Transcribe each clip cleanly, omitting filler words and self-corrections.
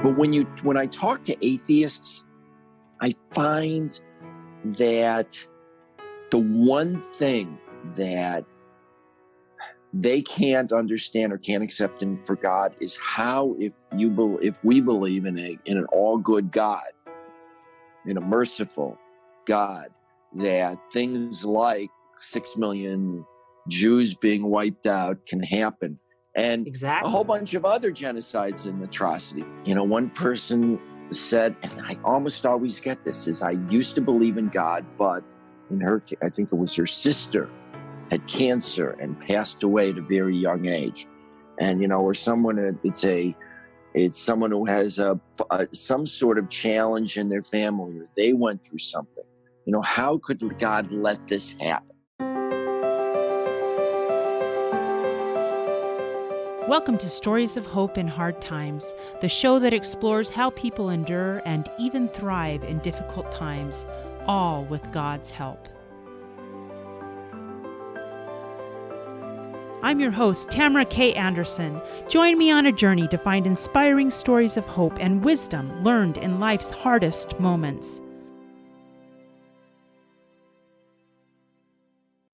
But when I talk to atheists, I find that the one thing that they can't understand or can't accept for God is how, if we believe in an all good God, in a merciful God, that things like 6 million Jews being wiped out can happen, and exactly. a whole bunch of other genocides and atrocity. One person said, and I almost always get this, is I used to believe in God, but in her, I think it was her sister, had cancer and passed away at a very young age. And, or someone, it's someone who has some sort of challenge in their family, or they went through something. How could God let this happen? Welcome to Stories of Hope in Hard Times, the show that explores how people endure and even thrive in difficult times, all with God's help. I'm your host, Tamara K. Anderson. Join me on a journey to find inspiring stories of hope and wisdom learned in life's hardest moments.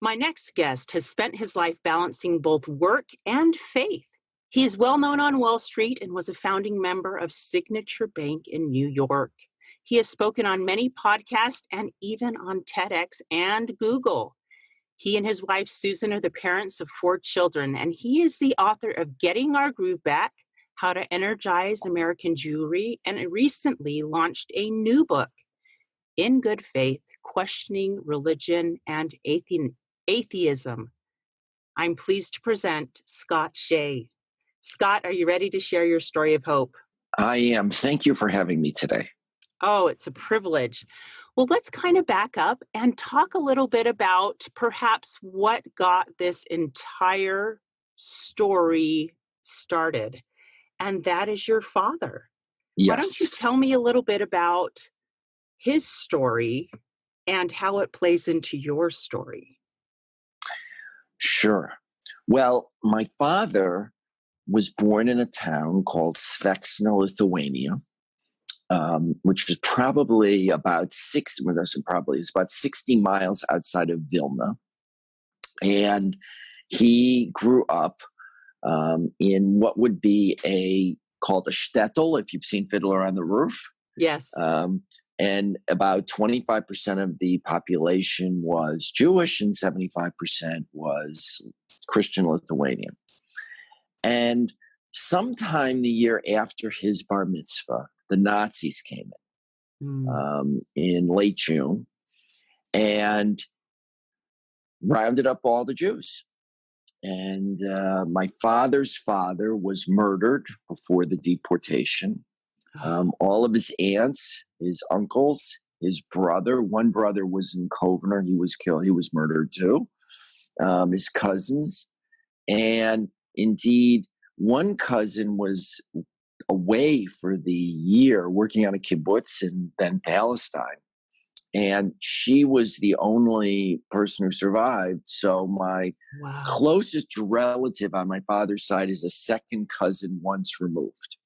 My next guest has spent his life balancing both work and faith. He is well known on Wall Street and was a founding member of Signature Bank in New York. He has spoken on many podcasts and even on TEDx and Google. He and his wife, Susan, are the parents of 4 children, and he is the author of Getting Our Groove Back, How to Energize American Jewry, and recently launched a new book, In Good Faith, Questioning Religion and Atheism. I'm pleased to present Scott Shay. Scott, are you ready to share your story of hope? I am. Thank you for having me today. Oh, it's a privilege. Well, let's kind of back up and talk a little bit about perhaps what got this entire story started, and that is your father. Yes. Why don't you tell me a little bit about his story and how it plays into your story? Sure. Well, my father was born in a town called Sveksna, Lithuania, which is probably about 60 miles outside of Vilna. And he grew up in what would be called a shtetl, if you've seen Fiddler on the Roof. Yes. And about 25% of the population was Jewish and 75% was Christian Lithuanian. And sometime the year after his bar mitzvah, the Nazis came in late June and rounded up all the Jews. And my father's father was murdered before the deportation. All of his aunts, his uncles, his brother, one brother was in Kovner. He was killed. He was murdered too. His cousins. And indeed, one cousin was away for the year working on a kibbutz in then Palestine. And she was the only person who survived. So my closest relative on my father's side is a second cousin once removed.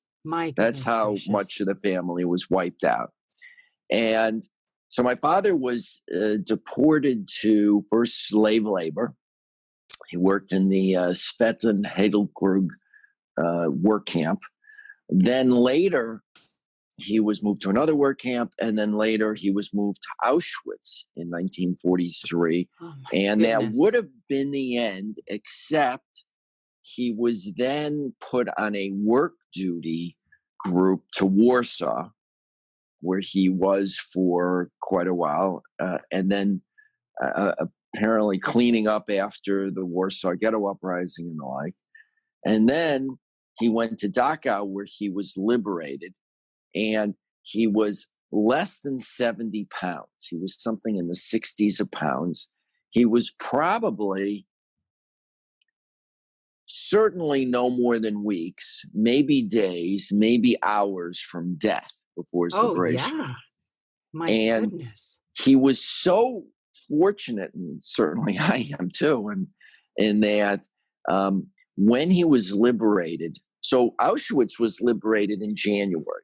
That's how much of the family was wiped out. And so my father was deported to first slave labor. He worked in the Svetlin Heidelberg work camp. Then later, he was moved to another work camp, and then later he was moved to Auschwitz in 1943. And that would have been the end, except he was then put on a work duty group to Warsaw, where he was for quite a while, and then apparently cleaning up after the Warsaw Ghetto Uprising and the like. And then he went to Dachau, where he was liberated, and he was less than 70 pounds. He was something in the 60s of pounds. He was probably certainly no more than weeks, maybe days, maybe hours from death before his liberation. Yeah. My goodness. He was so fortunate, and certainly I am too, in that when he was liberated, so Auschwitz was liberated in January.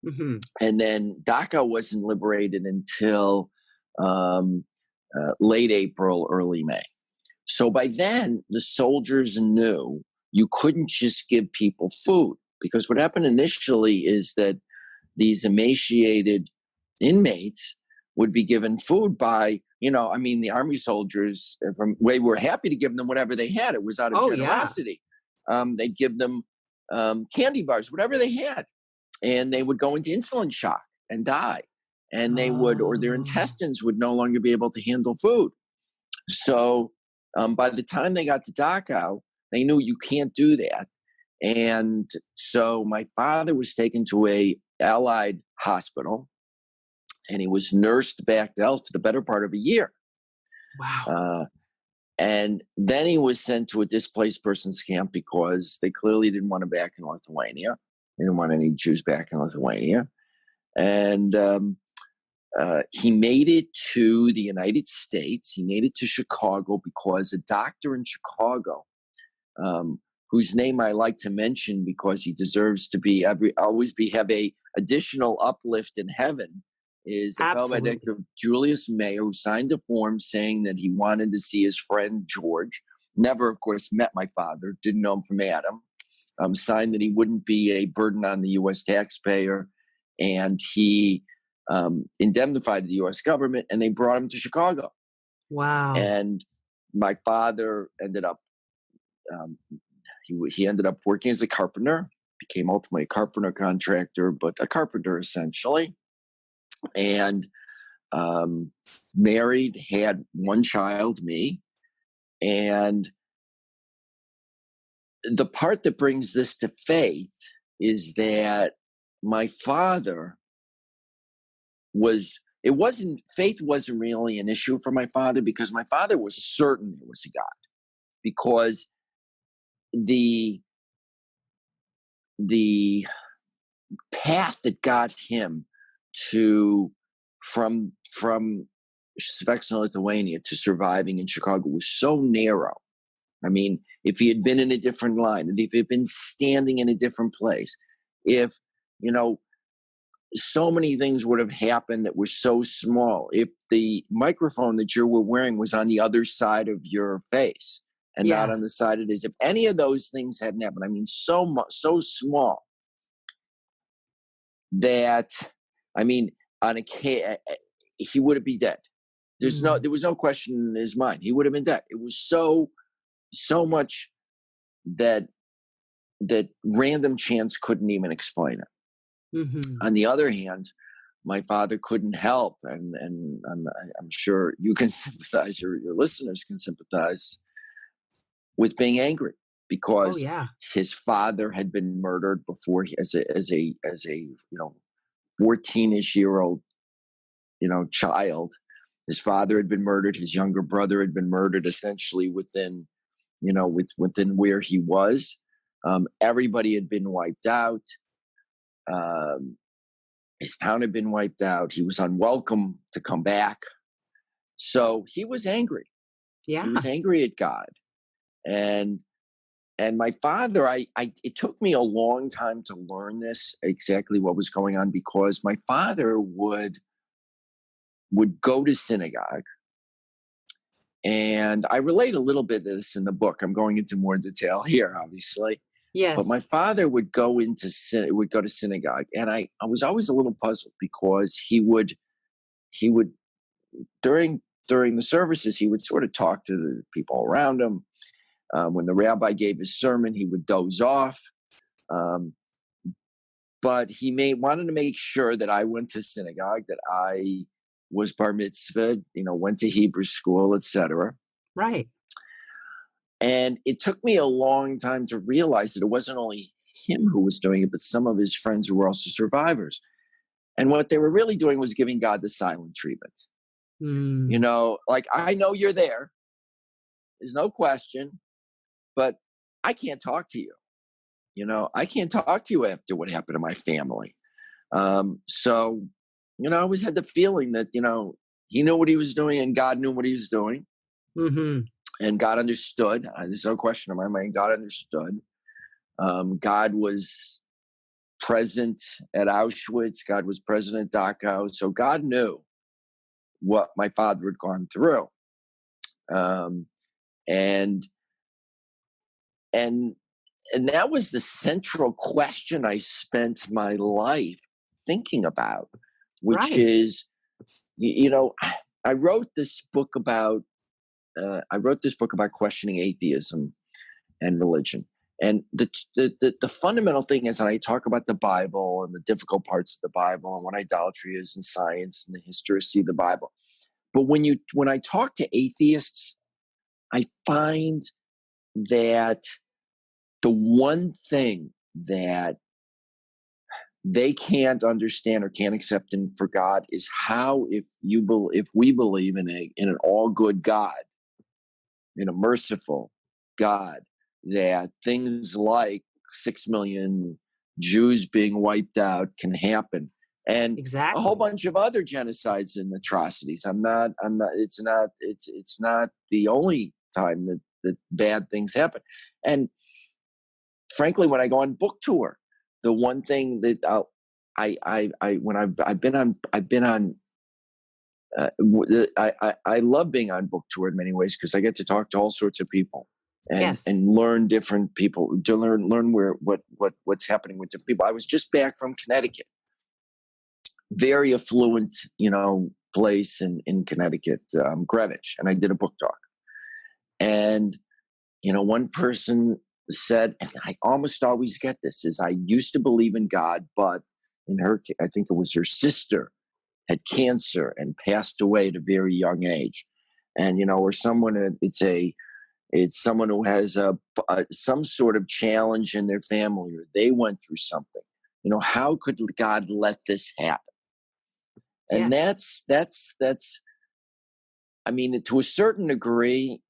Mm-hmm. And then Dachau wasn't liberated until late April, early May. So by then, the soldiers knew you couldn't just give people food, because what happened initially is that these emaciated inmates would be given food by, the army soldiers we were happy to give them whatever they had. It was out of Oh, generosity. They'd give them candy bars, whatever they had, and they would go into insulin shock and die. And they would, or their intestines would no longer be able to handle food. So by the time they got to Dachau, they knew you can't do that. And so my father was taken to a Allied hospital, and he was nursed back to health for the better part of a year. Wow. And then he was sent to a displaced persons camp because they clearly didn't want him back in Lithuania. They didn't want any Jews back in Lithuania. And he made it to the United States. He made it to Chicago because a doctor in Chicago, whose name I like to mention because he deserves to be have a additional uplift in heaven, is a fellow by the name of Julius Mayer, who signed a form saying that he wanted to see his friend George. Never, of course, met my father. Didn't know him from Adam. Signed that he wouldn't be a burden on the U.S. taxpayer, and he indemnified the U.S. government, and they brought him to Chicago. Wow. And my father ended up, he ended up working as a carpenter, became ultimately a carpenter contractor, but a carpenter essentially, and married, had one child, me. And the part that brings this to faith is that my father faith wasn't really an issue for my father, because my father was certain there was a God, because the path that got him from Svexna, Lithuania to surviving in Chicago was so narrow. I mean, if he had been in a different line, and if he had been standing in a different place, if, so many things would have happened that were so small. If the microphone that you were wearing was on the other side of your face and not on the side it is, if any of those things hadn't happened, I mean, so small that, he would have been dead. There was no question in his mind. He would have been dead. It was so much that random chance couldn't even explain it. Mm-hmm. On the other hand, my father couldn't help, and I'm sure you can sympathize, your listeners can sympathize with being angry, because his father had been murdered before as a 14-ish-year-old child. His father had been murdered. His younger brother had been murdered, essentially within where he was. Everybody had been wiped out. His town had been wiped out. He was unwelcome to come back. So he was angry. Yeah. He was angry at God. And my father, it took me a long time to learn this, exactly what was going on, because my father would go to synagogue. And I relate a little bit to this in the book. I'm going into more detail here, obviously. Yes. But my father would go to synagogue, and I was always a little puzzled, because he would during the services, he would sort of talk to the people around him. When the rabbi gave his sermon, he would doze off. But he wanted to make sure that I went to synagogue, that I was bar mitzvah, went to Hebrew school, etc. Right. And it took me a long time to realize that it wasn't only him who was doing it, but some of his friends who were also survivors. And what they were really doing was giving God the silent treatment. Like, I know you're there. There's no question, but I can't talk to you. I can't talk to you after what happened to my family. So, I always had the feeling that, he knew what he was doing, and God knew what he was doing. Mm-hmm. And God understood. There's no question in my mind. God understood. God was present at Auschwitz. God was present at Dachau. So God knew what my father had gone through. And that was the central question I spent my life thinking about, which is, I wrote this book about questioning atheism and religion. And the fundamental thing is, and I talk about the Bible and the difficult parts of the Bible and what idolatry is in science and the historicity of the Bible. But when I talk to atheists, I find that the one thing that they can't understand or can't accept for God is how, if we believe in an all good God, in a merciful God, that things like 6 million Jews being wiped out can happen, and a whole bunch of other genocides and atrocities. It's not the only time that bad things happen. And frankly, when I go on book tour, the one thing that I love being on book tour in many ways, because I get to talk to all sorts of people and learn different people, to learn what's happening with different people. I was just back from Connecticut, very affluent, place in Connecticut, Greenwich, and I did a book talk. And one person said, and I almost always get this, is I used to believe in God, but in her, I think it was her sister, had cancer and passed away at a very young age. And, or someone, it's someone who has some sort of challenge in their family, or they went through something. How could God let this happen? And that's, I mean, to a certain degree,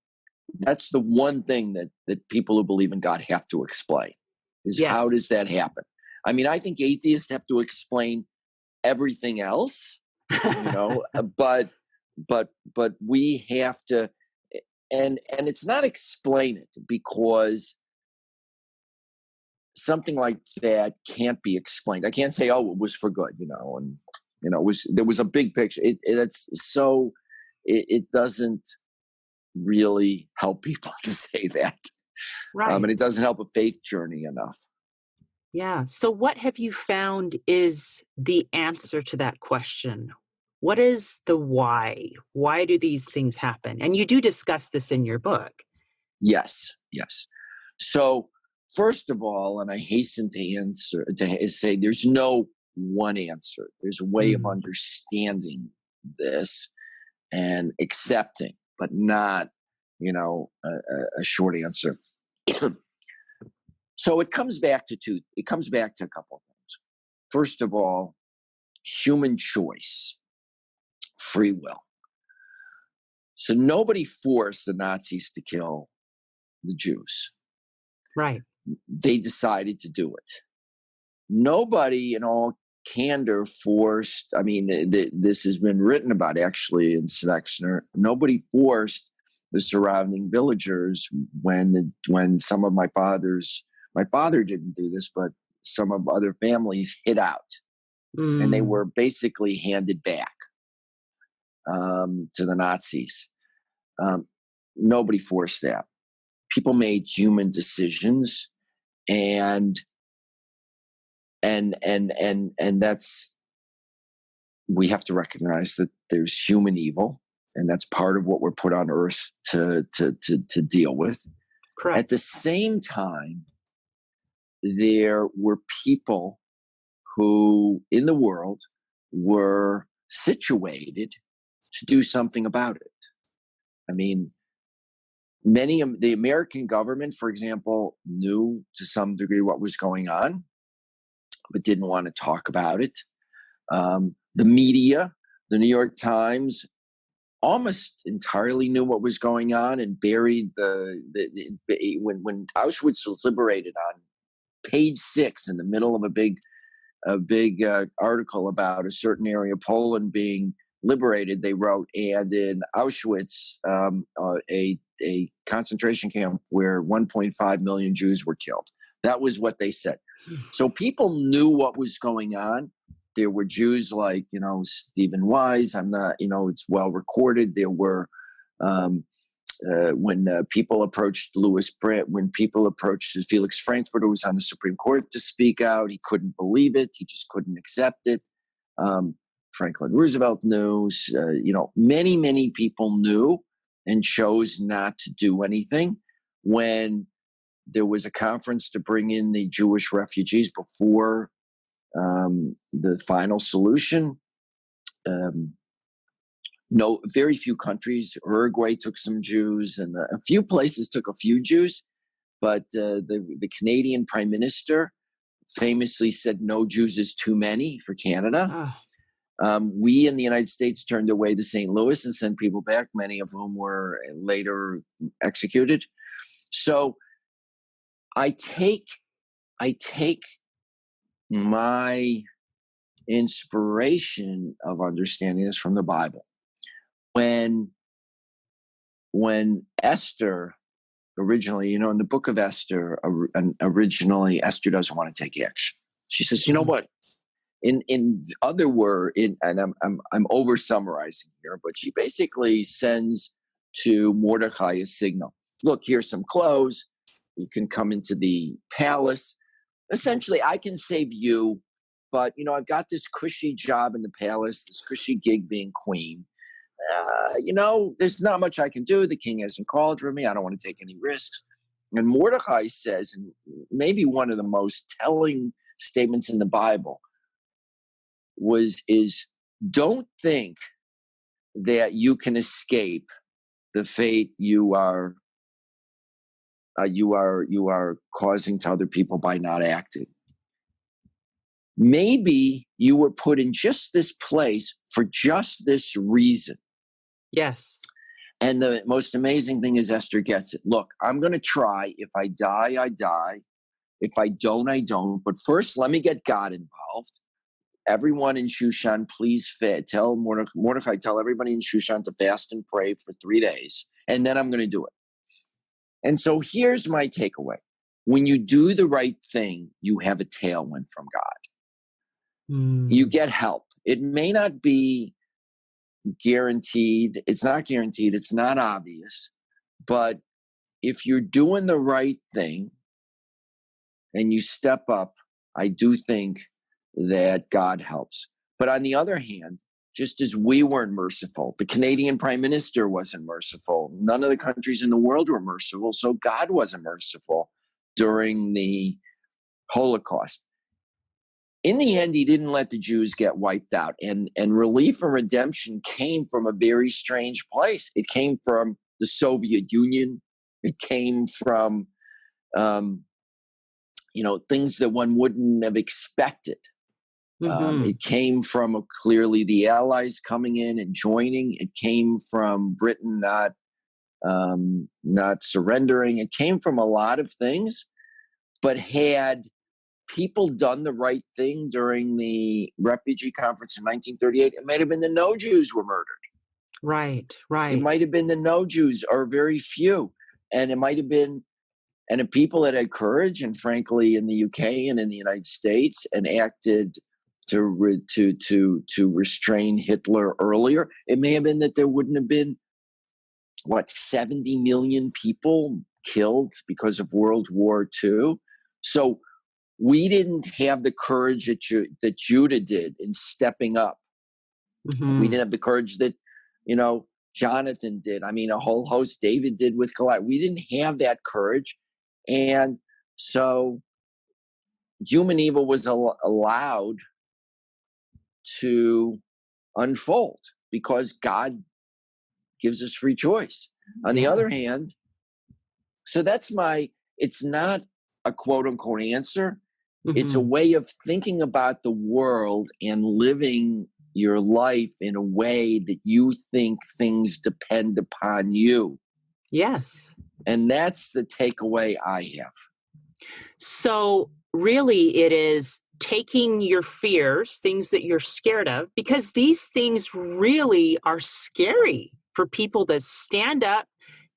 that's the one thing that people who believe in God have to explain, is how does that happen? I mean, I think atheists have to explain everything else, but we have to, and it's not explain it, because something like that can't be explained. I can't say, oh, it was for good, and there was a big picture. It doesn't really help people to say that. Right. And it doesn't help a faith journey enough. Yeah. So what have you found is the answer to that question? What is the why? Why do these things happen? And you do discuss this in your book. Yes. So first of all, and I hasten to say there's no one answer. There's a way of understanding this and accepting, but not, a short answer. So it comes back to a couple of things. First of all, human choice, free will. So nobody forced the Nazis to kill the Jews. Right. They decided to do it. Nobody, in all candor, forced, I mean, this has been written about actually in Svexner, nobody forced the surrounding villagers when some of my father didn't do this, but some of other families hid out, and they were basically handed back to the Nazis. Nobody forced that. People made human decisions, and that's, we have to recognize that there's human evil, and that's part of what we're put on earth to deal with. Correct. At the same time, there were people who in the world were situated to do something about it. I mean, many of the American government, for example, knew to some degree what was going on, but didn't want to talk about it. The media, the New York Times, almost entirely knew what was going on and buried when Auschwitz was liberated, on page 6 in the middle of a big article about a certain area of Poland being liberated, they wrote, and in Auschwitz, a concentration camp where 1.5 million Jews were killed. That was what they said. So people knew what was going on. There were Jews like, Stephen Wise. I'm not, it's well recorded. There were, when people approached Louis Brandt, when people approached Felix Frankfurter, who was on the Supreme Court, to speak out, he couldn't believe it. He just couldn't accept it. Franklin Roosevelt knew. Many, many people knew and chose not to do anything. When there was a conference to bring in the Jewish refugees before the final solution, very few countries. Uruguay took some Jews, and a few places took a few Jews. But the Canadian Prime Minister famously said, "No Jews is too many" for Canada. Oh. We in the United States turned away the St. Louis and sent people back, many of whom were later executed. So I take my inspiration of understanding this from the Bible. When Esther originally, in the book of Esther, originally Esther doesn't want to take action. She says, "You know what? In other words, and I'm over summarizing here, but she basically sends to Mordecai a signal. Look, here's some clothes. You can come into the palace. Essentially, I can save you, but I've got this cushy job in the palace, this cushy gig being queen. There's not much I can do. The king hasn't called for me. I don't want to take any risks." And Mordecai says, and maybe one of the most telling statements in the Bible is don't think that you can escape the fate you are causing to other people by not acting. Maybe you were put in just this place for just this reason. Yes. And the most amazing thing is Esther gets it. Look, I'm going to try. If I die, I die. If I don't, I don't. But first, let me get God involved. Everyone in Shushan, please tell Mordecai, tell everybody in Shushan to fast and pray for 3 days. And then I'm going to do it. And so here's my takeaway. When you do the right thing, you have a tailwind from God. You get help. It may not be guaranteed. It's not guaranteed. It's not obvious. But if you're doing the right thing and you step up, I do think that God helps. But on the other hand, just as we weren't merciful, the Canadian Prime Minister wasn't merciful. None of the countries in the world were merciful. So God wasn't merciful during the Holocaust. In the end, he didn't let the Jews get wiped out. And relief and redemption came from a very strange place. It came from the Soviet Union. It came from, things that one wouldn't have expected. It came from clearly the Allies coming in and joining. It came from Britain not surrendering. It came from a lot of things. But had people done the right thing during the refugee conference in 1938, it might have been the no Jews were murdered. Right. It might have been the no Jews, or very few. And it might have been, and if people had courage, and frankly, in the UK and in the United States, and acted to restrain Hitler earlier, it may have been that there wouldn't have been 70 million people killed because of World War II. So we didn't have the courage that Judah did in stepping up. We didn't have the courage that Jonathan did. I mean, a whole host David did with Goliath. We didn't have that courage, and so human evil was allowed to unfold because God gives us free choice. On the other hand, so it's not a quote unquote answer. It's a way of thinking about the world and living your life in a way that you think things depend upon you. Yes. And that's the takeaway I have. So really it is taking your fears, things that you're scared of, because these things really are scary for people to stand up,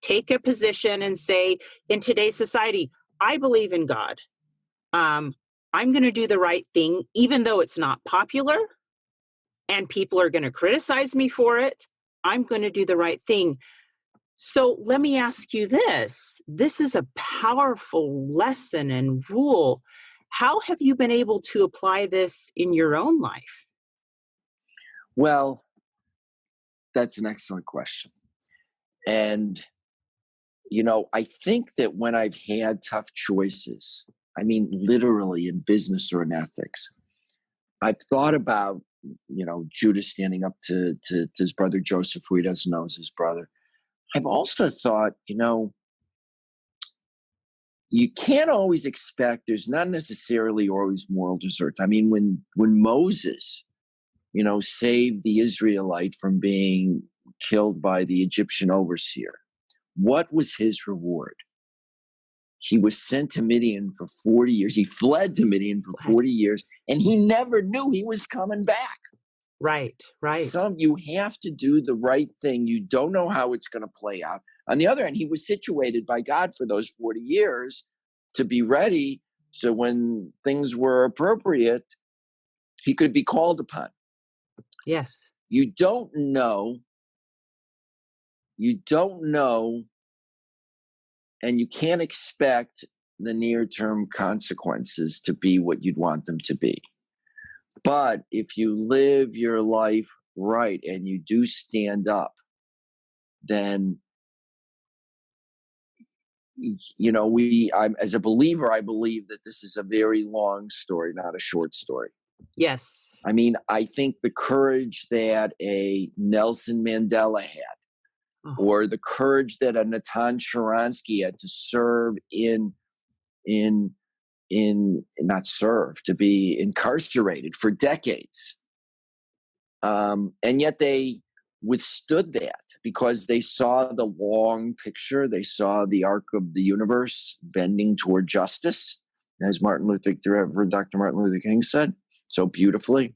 take a position and say, in today's society, I believe in God. I'm going to do the right thing, even though it's not popular and people are going to criticize me for it. I'm going to do the right thing. So let me ask you this. This is a powerful lesson and rule. How have you been able to apply this in your own life? Well, that's an excellent question. And, I think that when I've had tough choices, I mean, literally in business or in ethics, I've thought about, Judas standing up to his brother Joseph, who he doesn't know is his brother. I've also thought, you can't always expect, there's not necessarily always moral desert. I mean, when Moses, saved the Israelite from being killed by the Egyptian overseer, what was his reward? He was sent to Midian for 40 years. He fled to Midian for 40 years, and he never knew he was coming back. Right. You have to do the right thing. You don't know how it's going to play out. On the other hand, he was situated by God for those 40 years to be ready. So when things were appropriate, he could be called upon. Yes. You don't know, and you can't expect the near-term consequences to be what you'd want them to be. But if you live your life right and you do stand up, then, as a believer, I believe that this is a very long story, not a short story. Yes. I mean, I think the courage that a Nelson Mandela had, or the courage that a Natan Sharansky had to serve to be incarcerated for decades. And yet they withstood that because they saw the long picture. They saw the arc of the universe bending toward justice, as Dr. Martin Luther King said so beautifully,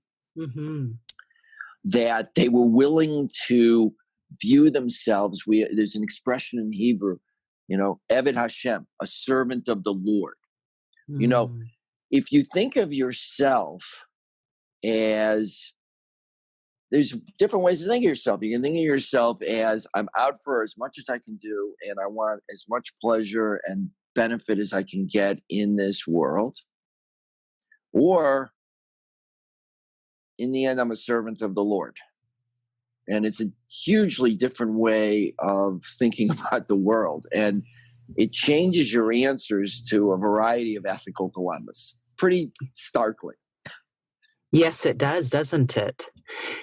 that they were willing to view themselves. There's an expression in Hebrew, Eved Hashem, a servant of the Lord. If you think of yourself as, there's different ways to think of yourself. You can think of yourself as, I'm out for as much as I can do, and I want as much pleasure and benefit as I can get in this world. Or, in the end, I'm a servant of the Lord. And it's a hugely different way of thinking about the world. And it changes your answers to a variety of ethical dilemmas pretty starkly. Yes, it does, doesn't it?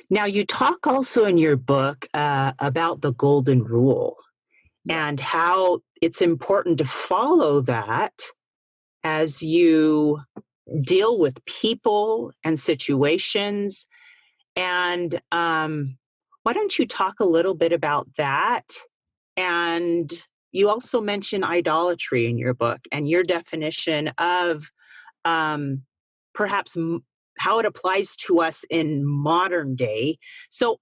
Now, you talk also in your book about the golden rule and how it's important to follow that as you deal with people and situations. And why don't you talk a little bit about that? And you also mention idolatry in your book and your definition of perhaps how it applies to us in modern day. So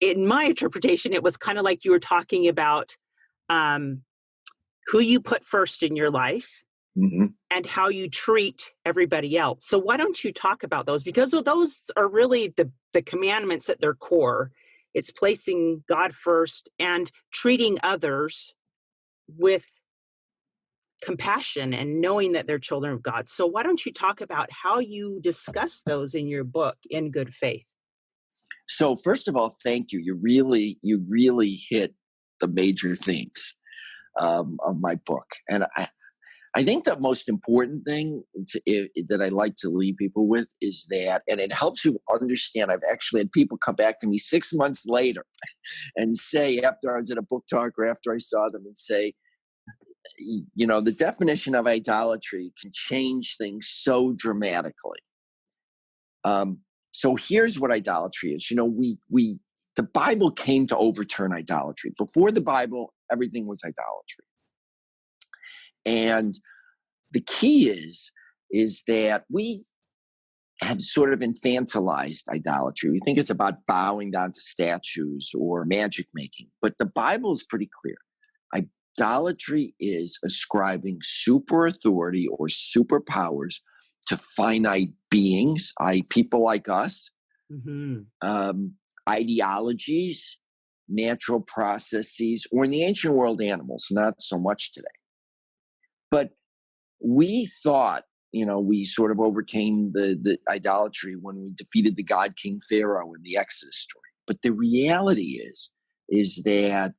in my interpretation, it was kind of like you were talking about who you put first in your life and how you treat everybody else. So why don't you talk about those? Because those are really the commandments at their core. It's placing God first and treating others with compassion and knowing that they're children of God. So why don't you talk about how you discuss those in your book, In Good Faith? So first of all, thank you. You really hit the major themes of my book. And I think the most important thing that I like to leave people with is that, and it helps you understand, I've actually had people come back to me 6 months later and say, after I was at a book talk or after I saw them, and say, the definition of idolatry can change things so dramatically. So here's what idolatry is. The Bible came to overturn idolatry. Before the Bible, everything was idolatry. And the key is that we have sort of infantilized idolatry. We think it's about bowing down to statues or magic making. But the Bible is pretty clear. Idolatry is ascribing super authority or superpowers to finite beings, people like us, ideologies, natural processes, or in the ancient world, animals, not so much today. But we thought, we sort of overcame the idolatry when we defeated the god King Pharaoh in the Exodus story. But the reality is that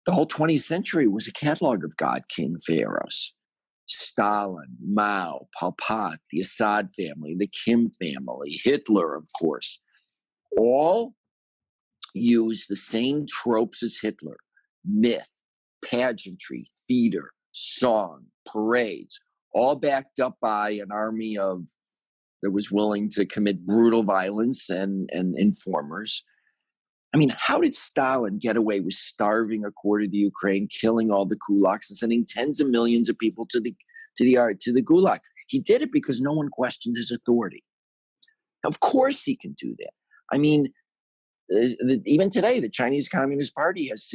the whole 20th century was a catalog of god King Pharaohs. Stalin, Mao, Pol Pot, the Assad family, the Kim family, Hitler, of course, all use the same tropes as Hitler: myth, pageantry, theater, song, parades, all backed up by an army that was willing to commit brutal violence and informers. I mean, how did Stalin get away with starving a quarter of the Ukraine, killing all the kulaks, and sending tens of millions of people to the gulag? He did it because no one questioned his authority. Of course, he can do that. I mean, even today, the Chinese Communist Party has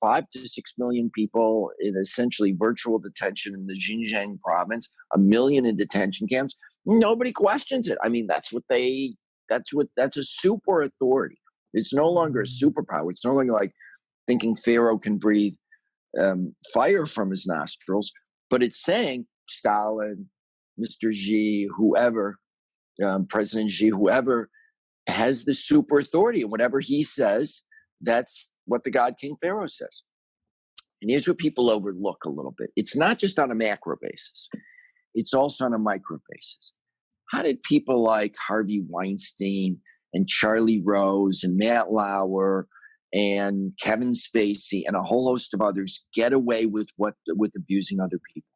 5 to 6 million people in essentially virtual detention in the Xinjiang province, 1 million in detention camps. Nobody questions it. I mean, that's a super authority. It's no longer a superpower. It's no longer like thinking Pharaoh can breathe fire from his nostrils, but it's saying Stalin, Mr. Xi, whoever, President Xi, whoever, has the super authority, and whatever he says, that's what the god King Pharaoh says. And here's what people overlook a little bit. It's not just on a macro basis. It's also on a micro basis. How did people like Harvey Weinstein and Charlie Rose and Matt Lauer and Kevin Spacey and a whole host of others get away with abusing other people?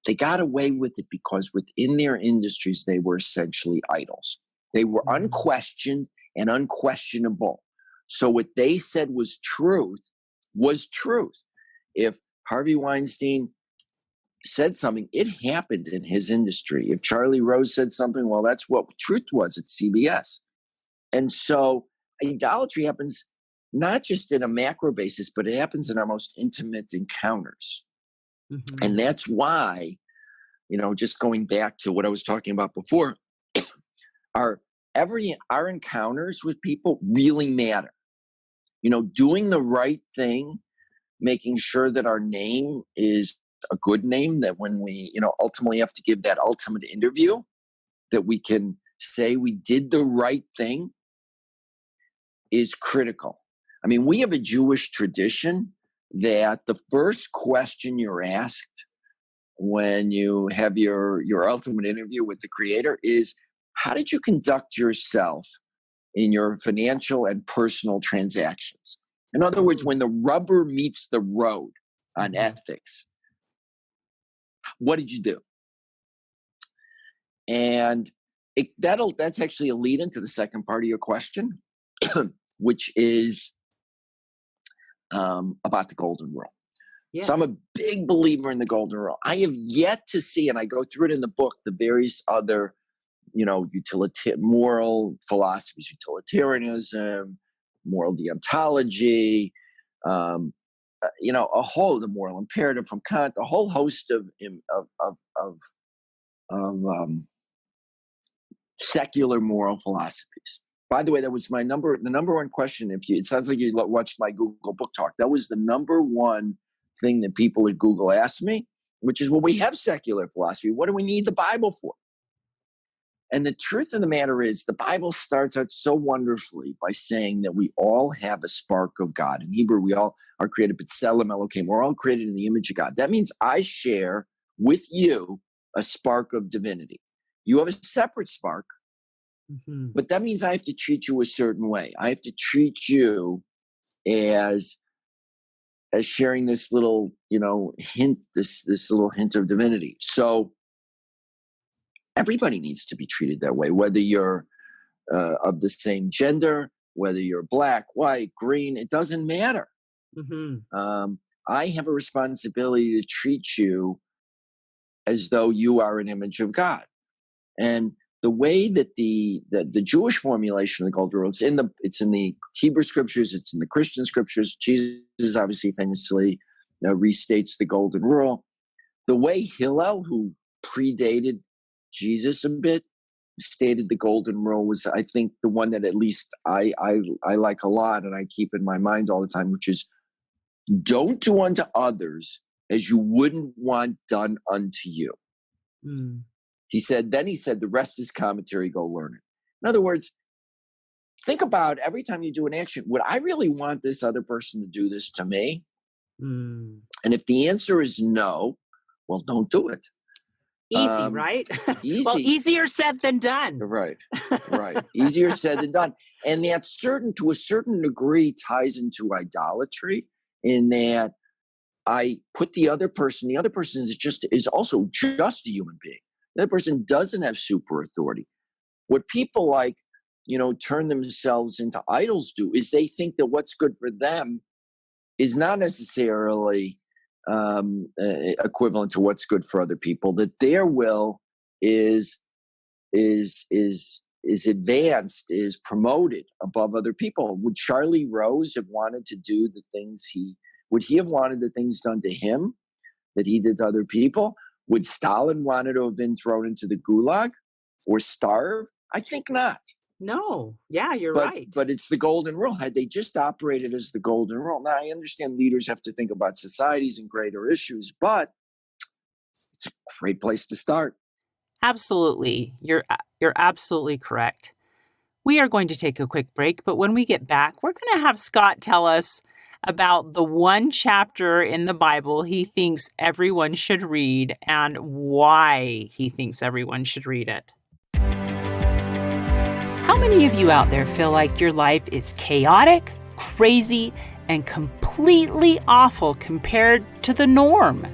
They got away with it because within their industries, they were essentially idols. They were unquestioned and unquestionable. So what they said was truth was truth. If Harvey Weinstein said something, it happened in his industry. If Charlie Rose said something, well, that's what truth was at CBS. And so idolatry happens not just in a macro basis, but it happens in our most intimate encounters. And that's why, just going back to what I was talking about before, our encounters with people really matter. Doing the right thing, making sure that our name is a good name, that when we, ultimately have to give that ultimate interview, that we can say we did the right thing, is critical. I mean, we have a Jewish tradition that the first question you're asked when you have your ultimate interview with the Creator is, how did you conduct yourself in your financial and personal transactions? In other words, when the rubber meets the road on ethics, what did you do? And that's actually a lead into the second part of your question, which is about the golden rule. Yes. So I'm a big believer in the golden rule. I have yet to see, and I go through it in the book, the various other moral philosophies, utilitarianism, moral deontology, the moral imperative from Kant, a whole host of secular moral philosophies. By the way, that was the number one question. It sounds like you watched my Google book talk. That was the number one thing that people at Google asked me, which is, well, we have secular philosophy. What do we need the Bible for? And the truth of the matter is, the Bible starts out so wonderfully by saying that we all have a spark of God. In Hebrew, we all are created b'tselem Elokim. We're all created in the image of God. That means I share with you a spark of divinity. You have a separate spark, but that means I have to treat you a certain way. I have to treat you as sharing this little, hint, this little hint of divinity. So everybody needs to be treated that way, whether you're of the same gender, whether you're black, white, green, it doesn't matter. I have a responsibility to treat you as though you are an image of God. And the way that the Jewish formulation of the golden rule, it's in the Hebrew scriptures, it's in the Christian scriptures. Jesus obviously famously restates the golden rule. The way Hillel, who predated Jesus a bit, stated the golden rule was, I think, the one that at least I like a lot and I keep in my mind all the time, which is don't do unto others as you wouldn't want done unto you. Mm. He said, the rest is commentary, go learn it. In other words, think about every time you do an action, would I really want this other person to do this to me? Mm. And if the answer is no, well, don't do it. Easy, right? Easy. Well, easier said than done. Right. Easier said than done. And that to a certain degree ties into idolatry, in that I put the other person is also just a human being. The other person doesn't have super authority. What people turn themselves into idols do is they think that what's good for them is not necessarily equivalent to what's good for other people, that their will is advanced, is promoted above other people. Would Charlie Rose have wanted to do the things would he have wanted the things done to him that he did to other people? Would Stalin wanted to have been thrown into the gulag or starve? I think not. No. Yeah, you're right. But it's the golden rule. Had they just operated as the golden rule. Now, I understand leaders have to think about societies and greater issues, but it's a great place to start. Absolutely. You're absolutely correct. We are going to take a quick break, but when we get back, we're going to have Scott tell us about the one chapter in the Bible he thinks everyone should read and why he thinks everyone should read it. How many of you out there feel like your life is chaotic, crazy, and completely awful compared to the norm?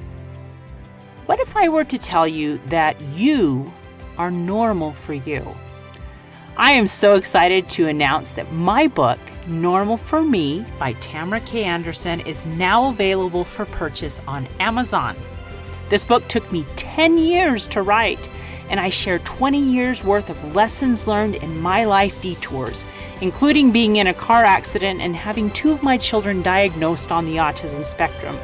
What if I were to tell you that you are normal for you? I am so excited to announce that my book, Normal for Me by Tamara K. Anderson, is now available for purchase on Amazon. This book took me 10 years to write, and I share 20 years worth of lessons learned in my life detours, including being in a car accident and having 2 of my children diagnosed on the autism spectrum.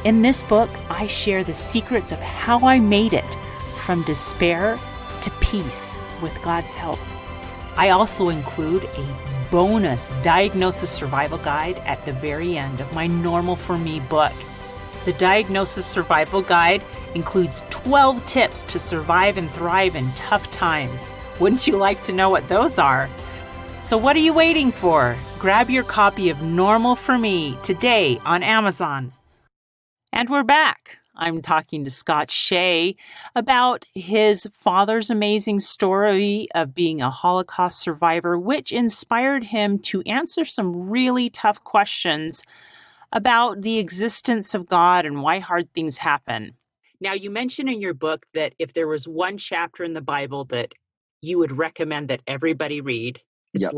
In this book, I share the secrets of how I made it from despair to peace with God's help. I also include a bonus diagnosis survival guide at the very end of my Normal for Me book. The Diagnosis Survival Guide includes 12 tips to survive and thrive in tough times. Wouldn't you like to know what those are? So what are you waiting for? Grab your copy of Normal for Me today on Amazon. And we're back. I'm talking to Scott Shay about his father's amazing story of being a Holocaust survivor, which inspired him to answer some really tough questions about the existence of God and why hard things happen. Now, you mentioned in your book that if there was one chapter in the Bible that you would recommend that everybody read, it's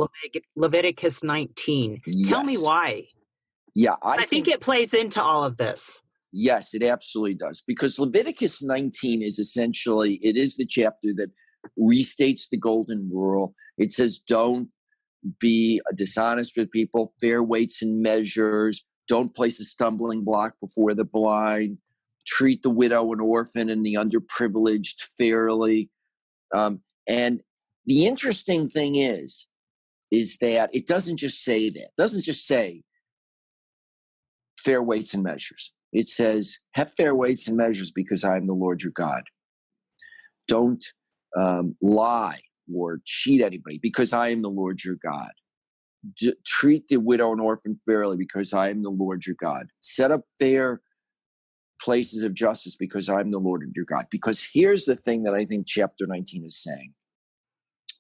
Leviticus 19. Yes. Tell me why. Yeah, I think it plays into all of this. Yes, it absolutely does. Because Leviticus 19 is essentially, it is the chapter that restates the golden rule. It says, don't be dishonest with people, fair weights and measures, don't place a stumbling block before the blind, treat the widow and orphan and the underprivileged fairly. And the interesting thing is that it doesn't just say that. It doesn't just say fair weights and measures. It says, have fair weights and measures because I am the Lord your God. Don't lie or cheat anybody because I am the Lord your God. Treat the widow and orphan fairly because I am the Lord your God. Set up fair places of justice because I'm the Lord your God. Because here's the thing that I think chapter 19 is saying,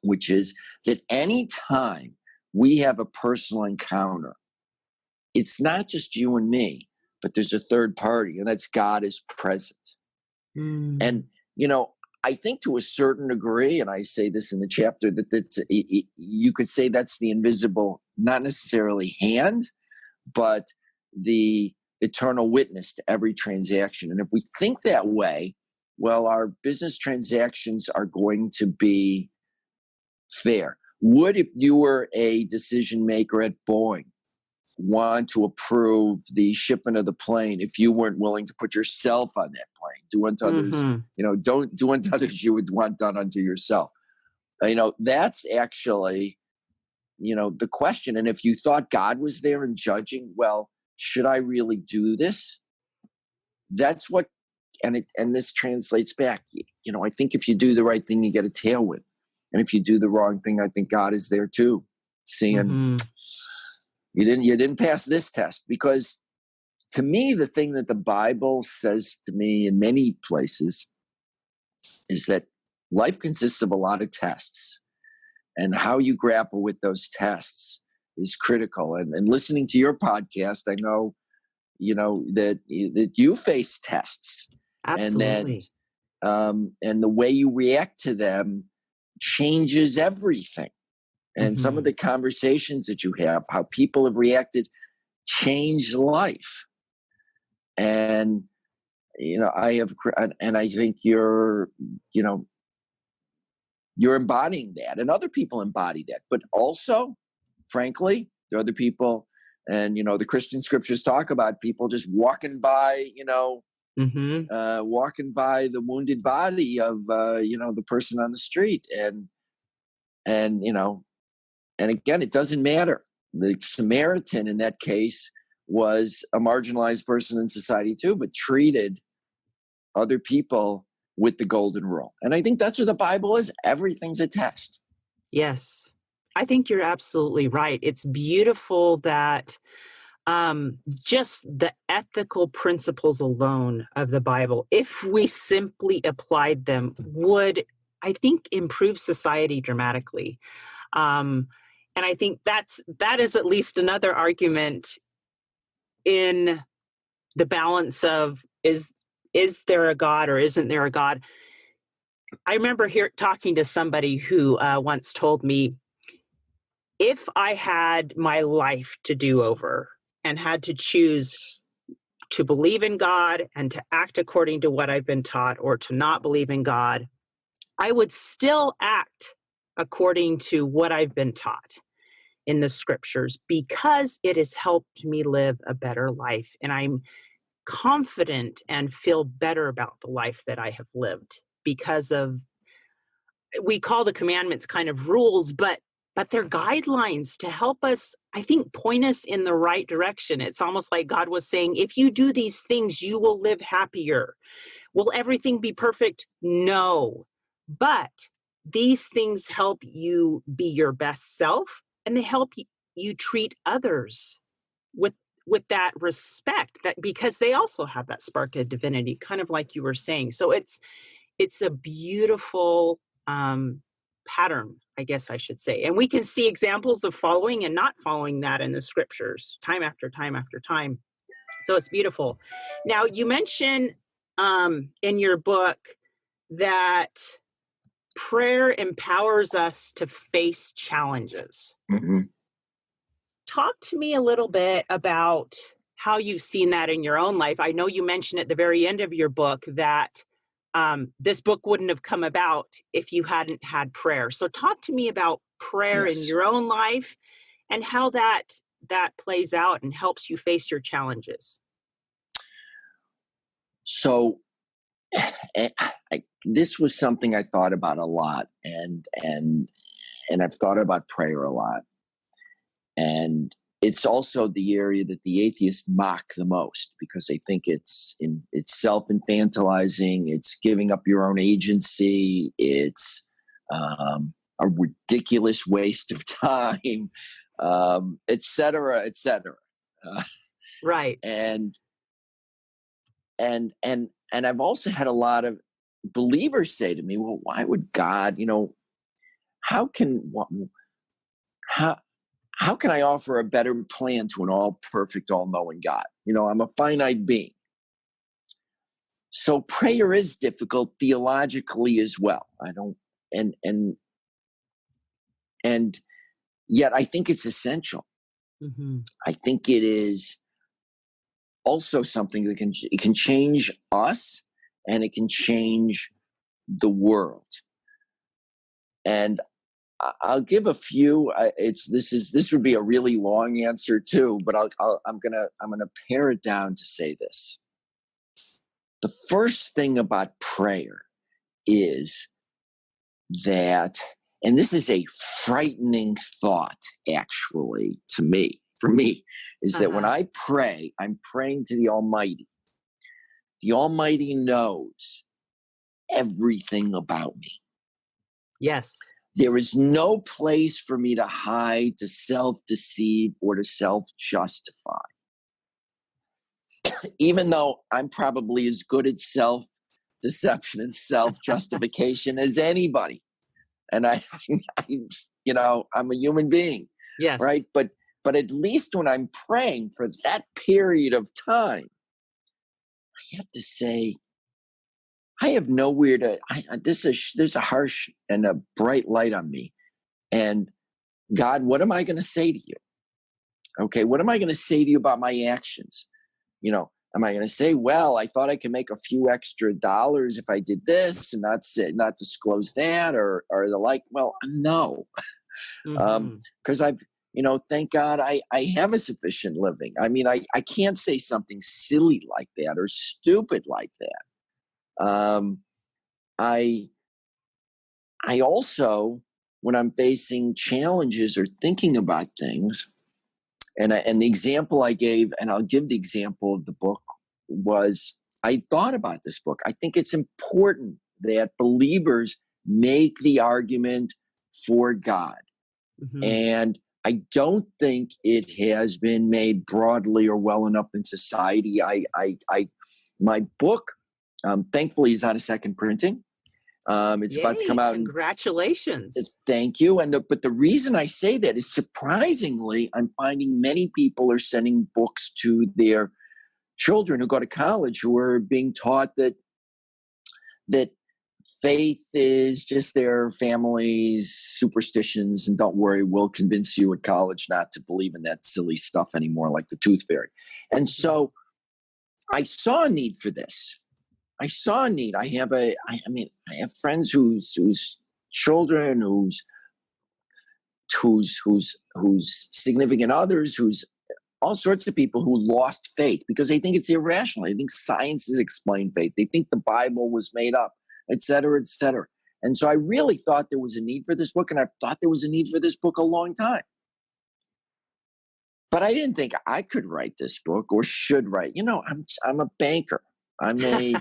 which is that any time we have a personal encounter, it's not just you and me, but there's a third party, and that's God is present. And, I think to a certain degree, and I say this in the chapter, that you could say that's the invisible, not necessarily hand, but the eternal witness to every transaction. And if we think that way, well, our business transactions are going to be fair. Would if you were a decision maker at Boeing want to approve the shipment of the plane if you weren't willing to put yourself on that plane. Do unto others, don't do unto others you would want done unto yourself. That's actually, the question. And if you thought God was there and judging, well, should I really do this? That's what, and this translates back. I think if you do the right thing, you get a tailwind. And if you do the wrong thing, I think God is there too, seeing you didn't pass this test. Because to me, the thing that the Bible says to me in many places is that life consists of a lot of tests, and how you grapple with those tests is critical. And listening to your podcast, I know, that you face tests. Absolutely. And the way you react to them changes everything. And some of the conversations that you have, how people have reacted, change life. And, I think you're embodying that, and other people embody that. But also, frankly, there are other people, and, the Christian scriptures talk about people just walking by, walking by the wounded body of, the person on the street. And again, it doesn't matter. The Samaritan in that case was a marginalized person in society too, but treated other people with the golden rule. And I think that's what the Bible is. Everything's a test. Yes, I think you're absolutely right. It's beautiful that just the ethical principles alone of the Bible, if we simply applied them, would, I think, improve society dramatically. And I think that is at least another argument in the balance of is there a God or isn't there a God? I remember talking to somebody who once told me, if I had my life to do over and had to choose to believe in God and to act according to what I've been taught, or to not believe in God, I would still act according to what I've been taught in the scriptures, because it has helped me live a better life. And I'm confident and feel better about the life that I have lived because of, we call the commandments kind of rules, but they're guidelines to help us, I think, point us in the right direction. It's almost like God was saying, if you do these things, you will live happier. Will everything be perfect? No. But these things help you be your best self, and they help you treat others with that respect, that because they also have that spark of divinity, kind of like you were saying. So it's a beautiful pattern, I guess I should say. And we can see examples of following and not following that in the scriptures time after time after time. So it's beautiful. Now, you mentioned in your book that prayer empowers us to face challenges. Talk to me a little bit about how you've seen that in your own life. I know you mentioned at the very end of your book that this book wouldn't have come about if you hadn't had prayer. So talk to me about prayer in your own life and how that plays out and helps you face your challenges. So this was something I thought about a lot, and I've thought about prayer a lot. And it's also the area that the atheists mock the most, because they think it's self-infantilizing, it's giving up your own agency, it's a ridiculous waste of time, et cetera, et cetera. Right. And I've also had a lot of believers say to me, well, why would God, how can I offer a better plan to an all-perfect, all-knowing God? I'm a finite being. So prayer is difficult theologically as well. And yet I think it's essential. I think it is also something that can change us, and it can change the world. And I'll give a few. This would be a really long answer too, but I'm gonna pare it down to say this. The first thing about prayer is that, and this is a frightening thought actually for me, is that when I pray, I'm praying to the Almighty. The Almighty knows everything about me. Yes. There is no place for me to hide, to self-deceive, or to self-justify. Even though I'm probably as good at self-deception and self-justification as anybody. And I'm a human being. Yes. Right. But at least when I'm praying for that period of time, I have to say, I have nowhere to, there's a harsh and a bright light on me. And God, what am I going to say to you? Okay. What am I going to say to you about my actions? Am I going to say, well, I thought I could make a few extra dollars if I did this and not disclose that or the like? Well, no, because I've, thank God I have a sufficient living. I mean, I can't say something silly like that or stupid like that. I also, when I'm facing challenges or thinking about things, and the example I gave, and I'll give the example of the book, was I thought about this book. I think it's important that believers make the argument for God. And I don't think it has been made broadly or well enough in society. My book, thankfully, is on a second printing. It's about to come out. Congratulations. Thank you. But the reason I say that is, surprisingly, I'm finding many people are sending books to their children who go to college, who are being taught that faith is just their family's superstitions, and don't worry, we'll convince you at college not to believe in that silly stuff anymore, like the tooth fairy. And so I saw a need for this. I saw a need. I have friends whose children, whose significant others, whose all sorts of people who lost faith because they think it's irrational. They think science has explained faith. They think the Bible was made up, et cetera, et cetera. And so I really thought there was a need for this book, and I thought there was a need for this book a long time. But I didn't think I could write this book or should write. I'm a banker. I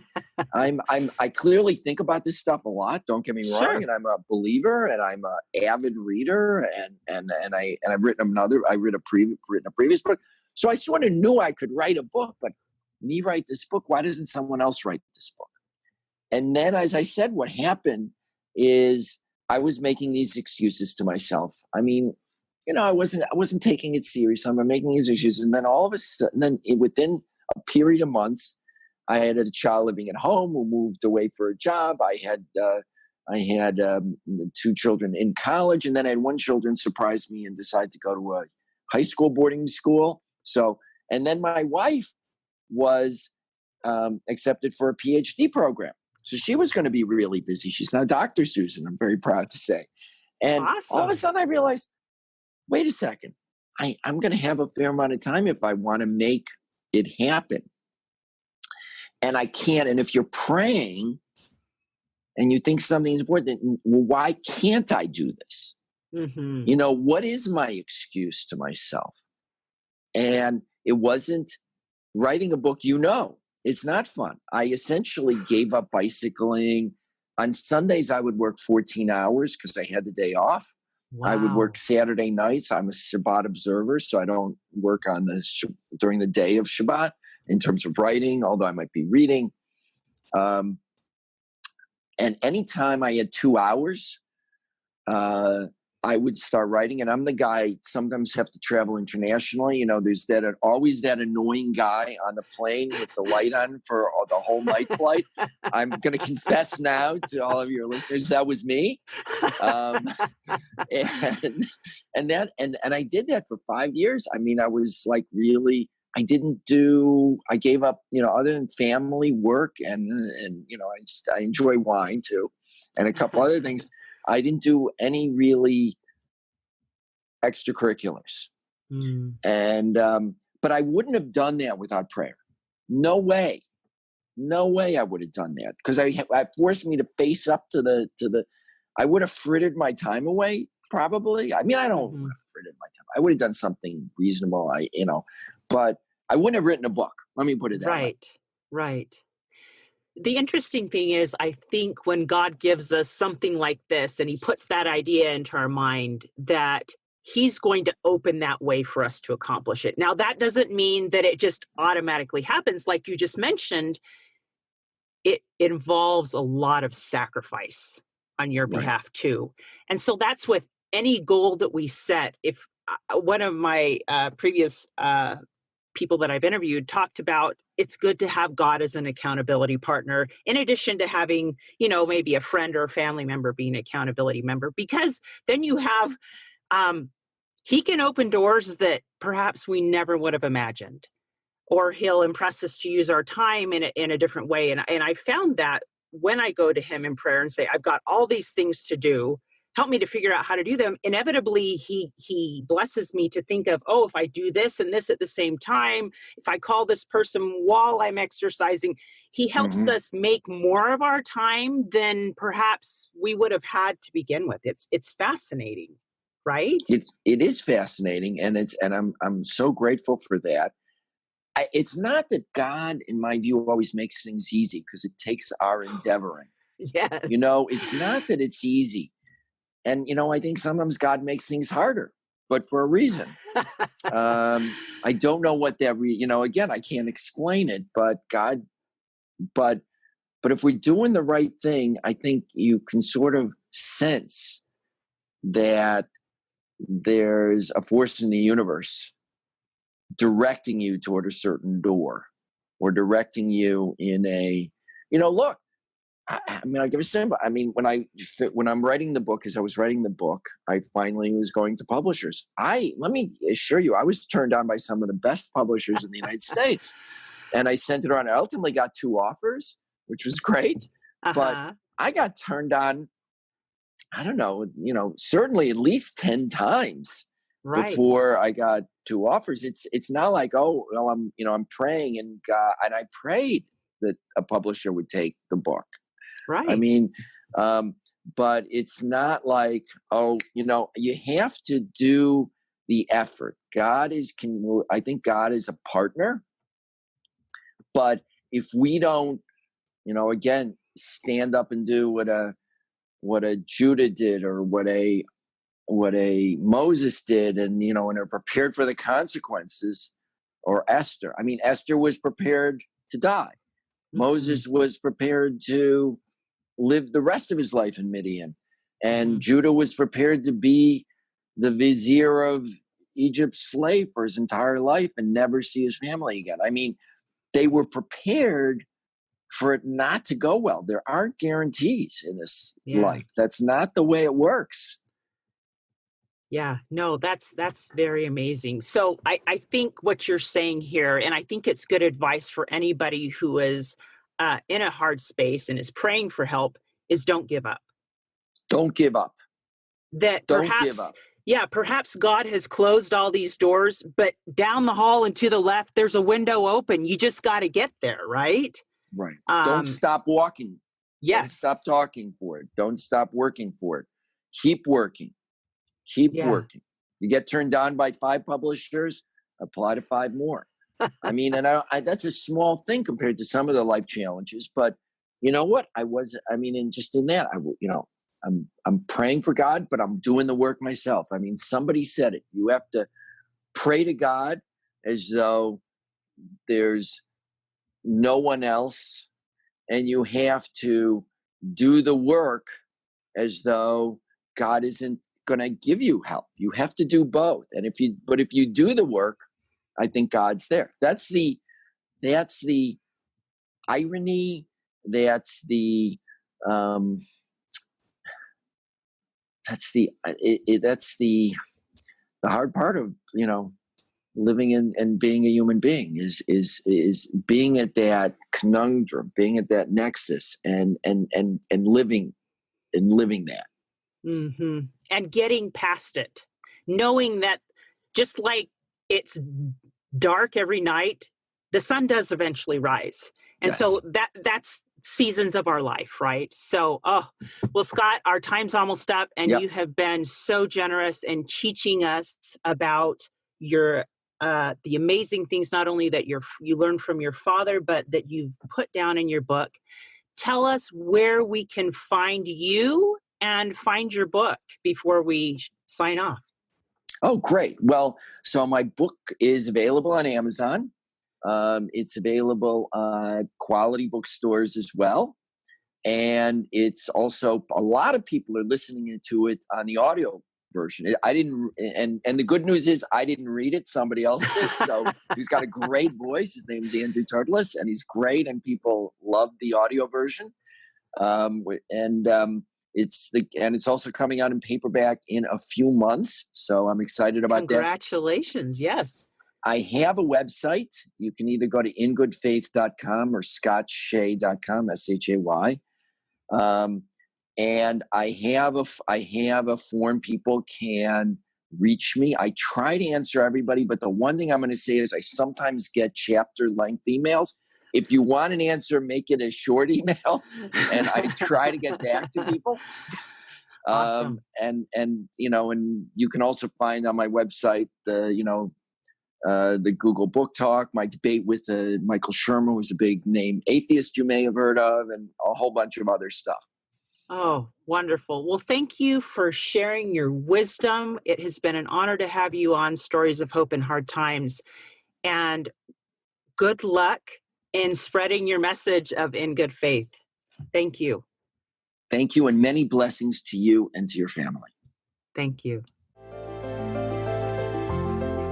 clearly think about this stuff a lot. Don't get me wrong. Sure. And I'm a believer, and I'm an avid reader, and I've written a previous book. So I sort of knew I could write a book, but me write this book, why doesn't someone else write this book? And then, as I said, what happened is I was making these excuses to myself. I mean, I wasn't taking it serious. I'm making these excuses, and then all of a sudden, within a period of months, I had a child living at home who moved away for a job. I had 2 children in college, and then I had one children surprise me and decide to go to a high school boarding school. So, and then my wife was accepted for a PhD program. So she was going to be really busy. She's now Dr. Susan, I'm very proud to say. And awesome. All of a sudden I realized, wait a second, I'm going to have a fair amount of time if I want to make it happen. And I can't. And if you're praying and you think something is important, well, why can't I do this? What is my excuse to myself? And it wasn't writing a book. It's not fun. I essentially gave up bicycling. On Sundays, I would work 14 hours because I had the day off. Wow. I would work Saturday nights. I'm a Shabbat observer, so I don't work during the day of Shabbat in terms of writing, although I might be reading. And anytime I had 2 hours, I would start writing. And I'm the guy, sometimes have to travel internationally. There's always that annoying guy on the plane with the light on for the whole night flight. I'm going to confess now to all of your listeners, that was me. And I did that for 5 years. I mean, I was like really, I gave up, other than family, work, and I enjoy wine too, and a couple other things. I didn't do any really extracurriculars. And, but I wouldn't have done that without prayer. No way. No way I would have done that, because I forced me to face up to I would have frittered my time away, probably. I mean, I don't would have frittered my time. I would have done something reasonable, but I wouldn't have written a book. Let me put it that way. Right. The interesting thing is, I think when God gives us something like this and he puts that idea into our mind, that he's going to open that way for us to accomplish it. Now, that doesn't mean that it just automatically happens. Like you just mentioned, it involves a lot of sacrifice on your behalf too. And so that's with any goal that we set. If one of my previous people that I've interviewed talked about, it's good to have God as an accountability partner, in addition to having, maybe a friend or a family member being an accountability member, because then you have, he can open doors that perhaps we never would have imagined, or he'll impress us to use our time in a different way. And I found that when I go to him in prayer and say, I've got all these things to do, help me to figure out how to do them, inevitably he blesses me to think of, if I do this and this at the same time, if I call this person while I'm exercising, he helps us make more of our time than perhaps we would have had to begin with. It's fascinating, right? It is fascinating, and I'm so grateful for that. It's not that God, in my view, always makes things easy, because it takes our endeavoring. Yes. It's not that it's easy. And, I think sometimes God makes things harder, but for a reason. I don't know what that, again, I can't explain it, but but if we're doing the right thing, I think you can sort of sense that there's a force in the universe directing you toward a certain door, or directing you in a, look, I'll give a simple. When I'm writing the book, as I was writing the book, I finally was going to publishers. Let me assure you, I was turned on by some of the best publishers in the United States, and I sent it around. I ultimately got 2 offers, which was great, but I got turned on, I don't know, certainly at least 10 times before I got 2 offers. It's not like, I'm praying and I prayed that a publisher would take the book. Right. I mean, but it's not like, you have to do the effort. I think God is a partner, but if we don't, again, stand up and do what a Judah did, or what a Moses did, and are prepared for the consequences, or Esther. I mean, Esther was prepared to die. Moses was prepared to live the rest of his life in Midian, and Judah was prepared to be the vizier of Egypt's slave for his entire life and never see his family again. I mean, they were prepared for it not to go well. There aren't guarantees in this life. That's not the way it works. Yeah, no, that's very amazing. So I think what you're saying here, and I think it's good advice for anybody who is in a hard space and is praying for help, is don't give up. Don't give up. That don't give up. Perhaps God has closed all these doors, but down the hall and to the left, there's a window open. You just got to get there, right? Right. Don't stop walking. Yes. Don't stop talking for it. Don't stop working for it. Keep working. Keep working. You get turned down by 5 publishers, apply to 5 more. I mean, and that's a small thing compared to some of the life challenges, but you know what? Just in that, I'm praying for God, but I'm doing the work myself. I mean, somebody said it. You have to pray to God as though there's no one else, and you have to do the work as though God isn't going to give you help. You have to do both. And if you do the work, I think God's there. That's the irony. That's the hard part of living and being a human being is being at that conundrum, being at that nexus, and living that. Mm-hmm. And getting past it, knowing that just like it's dark every night, the sun does eventually rise. And Yes. so that's seasons of our life, right? So, well, Scott, our time's almost up, and Yep. you have been so generous in teaching us about your the amazing things, not only that you learned from your father, but that you've put down in your book. Tell us where we can find you and find your book before we sign off. Oh, great. Well, so my book is available on Amazon. It's available at quality bookstores as well. And it's also, a lot of people are listening to it on the audio version. I didn't, and the good news is I didn't read it. Somebody else did. So he's got a great voice. His name is Andrew Turtles, and he's great. And people love the audio version. It's also coming out in paperback in a few months. So I'm excited about that. Congratulations. Yes. I have a website. You can either go to ingoodfaith.com or scottshay.com, SHAY. And I have a form. People can reach me. I try to answer everybody, but the one thing I'm going to say is I sometimes get chapter length emails. If you want an answer, make it a short email, and I try to get back to people. Awesome. And you can also find on my website the Google Book Talk, my debate with Michael Shermer, who's a big name atheist you may have heard of, and a whole bunch of other stuff. Oh, wonderful. Well, thank you for sharing your wisdom. It has been an honor to have you on Stories of Hope in Hard Times. And good luck in spreading your message of In Good Faith. Thank you. Thank you, and many blessings to you and to your family. Thank you.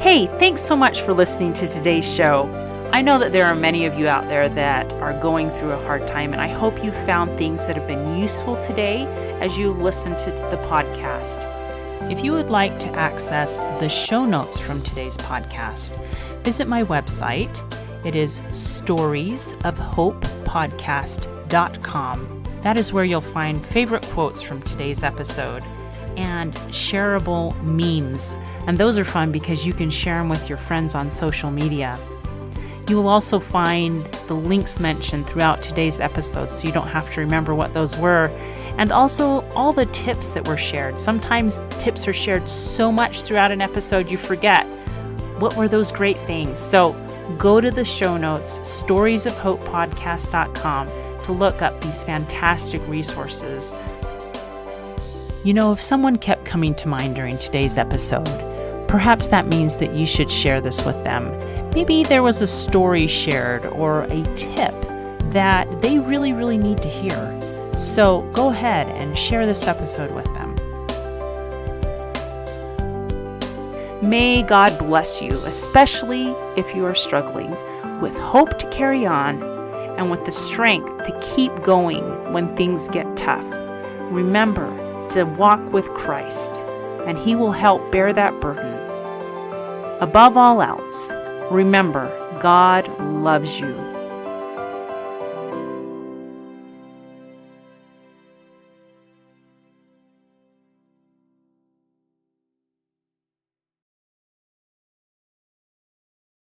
Hey, thanks so much for listening to today's show. I know that there are many of you out there that are going through a hard time, and I hope you found things that have been useful today as you listen to the podcast. If you would like to access the show notes from today's podcast, visit my website. It is storiesofhopepodcast.com. That is where you'll find favorite quotes from today's episode and shareable memes. And those are fun because you can share them with your friends on social media. You will also find the links mentioned throughout today's episode, so you don't have to remember what those were. And also all the tips that were shared. Sometimes tips are shared so much throughout an episode you forget. What were those great things? So go to the show notes, storiesofhopepodcast.com, to look up these fantastic resources. You know, if someone kept coming to mind during today's episode, perhaps that means that you should share this with them. Maybe there was a story shared or a tip that they really, really need to hear. So go ahead and share this episode with them. May God bless you, especially if you are struggling, with hope to carry on and with the strength to keep going when things get tough. Remember to walk with Christ, and He will help bear that burden. Above all else, remember, God loves you.